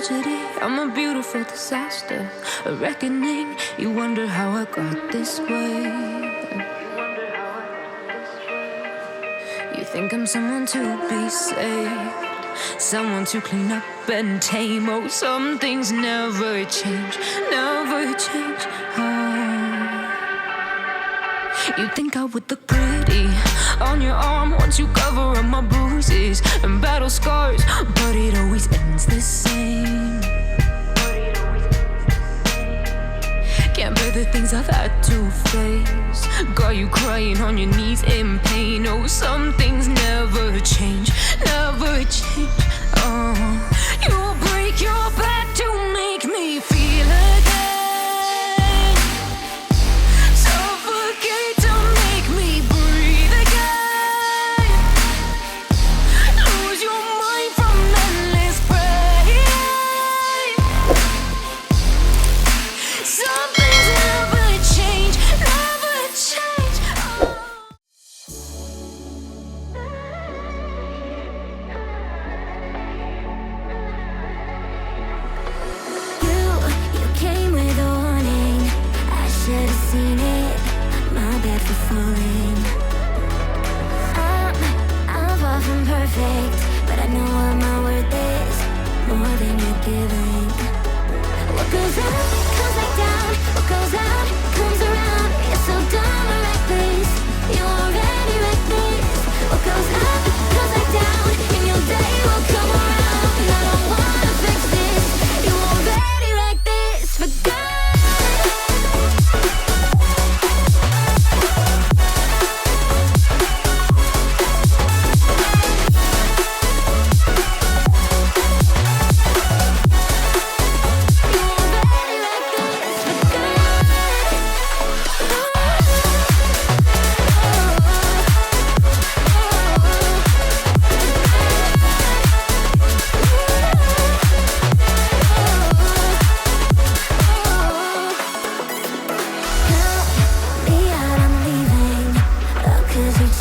tragedy, I'm a beautiful disaster, a reckoning. You wonder how I got this way. You think I'm someone to be saved, someone to clean up and tame. Oh, some things never change, never change. You think I would look pretty on your arm once you cover up my bruises and battle scars, but it always ends the same. Can't bear the things I've had to face, got you crying on your knees in pain. Oh, some things never change, never change. You'll break your back to make me feel again, suffocate to make me breathe again, lose your mind from endless pain. Some things never change, never change. You came with a warning, I should have seen it, my bad for falling. I'm far from perfect, but I know what my worth is, more than you're giving. What goes up, comes back down, what goes out, comes around. You're so dumb or reckless, you already reckless. What goes up, comes back down, and your day will come around. And I don't wanna fix this, you already like this. For good.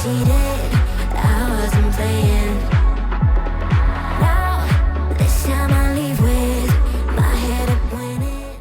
Cheated, I wasn't playing. Now, this time I leave with my head up winning.